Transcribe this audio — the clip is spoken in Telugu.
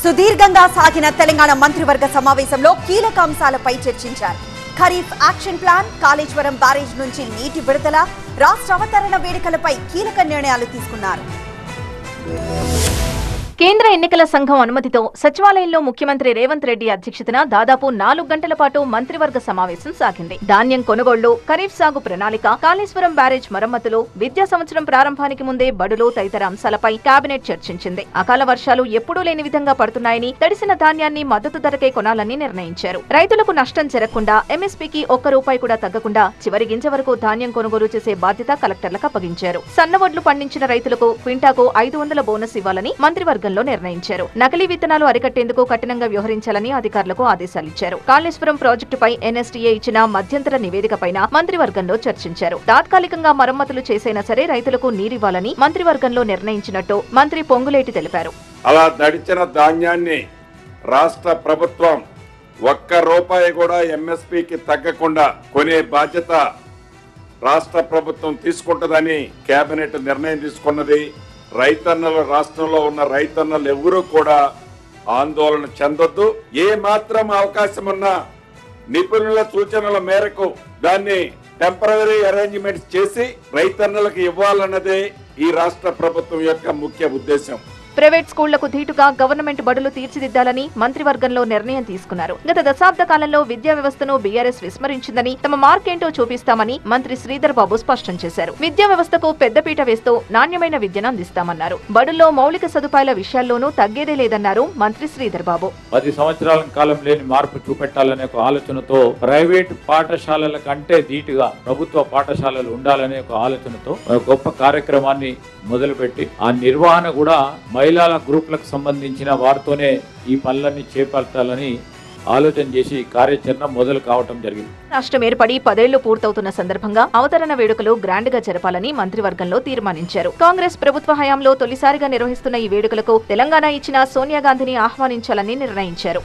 సుదీర్ఘంగా సాగిన తెలంగాణ మంత్రివర్గ సమావేశంలో కీలక అంశాలపై చర్చించారు. Kharif action plan, Kaleshwaram barrage నుంచి నీటి విడుదల, రాష్ట్ర అవతరణ వేడుకలపై కీలక నిర్ణయాలు తీసుకున్నారు. కేంద్ర ఎన్నికల సంఘం అనుమతితో సచివాలయంలో ముఖ్యమంత్రి రేవంత్ రెడ్డి అధ్యక్షతన దాదాపు 4 గంటల పాటు మంత్రివర్గ సమావేశం సాగింది. ధాన్యం కొనుగోళ్లు, ఖరీఫ్ సాగు ప్రణాళిక, కాళేశ్వరం బ్యారేజ్ మరమ్మతులు, విద్యా సంవత్సరం ప్రారంభానికి ముందే బడులు తదితర అంశాలపై కేబినెట్ చర్చించింది. అకాల వర్షాలు ఎప్పుడూ లేని విధంగా పడుతున్నాయని, తడిసిన ధాన్యాన్ని మద్దతు ధరకే కొనాలని నిర్ణయించారు. రైతులకు నష్టం జరగకుండా ఎంఎస్పీకి ₹1 కూడా తగ్గకుండా చివరి గింజ వరకు ధాన్యం కొనుగోలు చేసే బాధ్యత కలెక్టర్లకు అప్పగించారు. సన్నవడ్లు పండించిన రైతులకు క్వింటాకు 500 బోనస్ ఇవ్వాలని మంత్రివర్గం నిర్ణయించారు. నకిలీ విత్తనాలు అరికట్టేందుకు కఠినంగా వ్యవహరించాలని అధికారులకు ఆదేశాలిచ్చారు. కాళేశ్వరం ప్రాజెక్టుపై ఎన్ఎస్టీఏ ఇచ్చిన మధ్యంతర నివేదికపైన మంత్రివర్గంలో చర్చించారు. తాత్కాలికంగా మరమ్మతులు చేసైనా సరే రైతులకు నీరివ్వాలని మంత్రివర్గంలో నిర్ణయించినట్టు మంత్రి పొంగులేటి తెలిపారు. అలా నడిచిన ధాన్యాన్ని రాష్ట్ర ప్రభుత్వం ₹1 కూడా ఎంఎస్పీకి తగ్గకుండా కొనే బాధ్యత రాష్ట్ర ప్రభుత్వం తీసుకుంటుందని కేబినెట్ నిర్ణయం తీసుకున్నది. రైతన్నలు, రాష్ట్రంలో ఉన్న రైతన్నలు ఎవరూ కూడా ఆందోళన చెందొద్దు. ఏ మాత్రం అవకాశం ఉన్నా నిపుణుల సూచనల మేరకు దాన్ని టెంపరరీ అరేంజ్మెంట్స్ చేసి రైతన్నలకు ఇవ్వాలన్నదే ఈ రాష్ట్ర ప్రభుత్వం యొక్క ముఖ్య ఉద్దేశం. ప్రైవేట్ స్కూళ్లకు ధీటుగా గవర్నమెంట్ బడులు తీర్చిదిద్దాలని మంత్రివర్గంలో నిర్ణయం తీసుకున్నారు. గత దశాబ్ద కాలంలో విద్యా వ్యవస్థను బీఆర్ఎస్ విస్మరించిందని, తమ మార్కేంటో చూపిస్తామని మంత్రి శ్రీధర్ బాబు స్పష్టం చేశారు. విద్యా వ్యవస్థకు పెద్దపీట వేస్తూ నాణ్యమైన విద్యను అందిస్తామన్నారు. బడుల్లో మౌలిక సదుపాయాల విషయాల్లోనూ తగ్గేదే లేదన్నారు మంత్రి శ్రీధర్ బాబు. 10 సంవత్సరాల కాలం లేని మార్పు చూపెట్టాలనే ఒక ఆలోచనతో ప్రైవేట్ పాఠశాలల కంటే ధీటుగా ప్రభుత్వ పాఠశాలలు ఉండాలనే ఒక ఆలోచనతో గొప్ప కార్యక్రమాన్ని మొదలుపెట్టి ఆ నిర్వహణ కూడా మహిళల గ్రూపులకు సంబంధించిన వారితోనే ఈ పనులన్నీ చేపట్టాలని ఆలోచన చేసి కార్యాచరణ మొదలు కావటం జరిగింది. రాష్ట్రం ఏర్పడి 10 ఏళ్లు పూర్తవుతున్న సందర్భంగా అవతరణ వేడుకలు గ్రాండ్ గా జరపాలని మంత్రివర్గంలో తీర్మానించారు. కాంగ్రెస్ ప్రభుత్వ హయాంలో తొలిసారిగా నిర్వహిస్తున్న ఈ వేడుకలకు తెలంగాణ ఇచ్చిన సోనియా గాంధీని ఆహ్వానించాలని నిర్ణయించారు.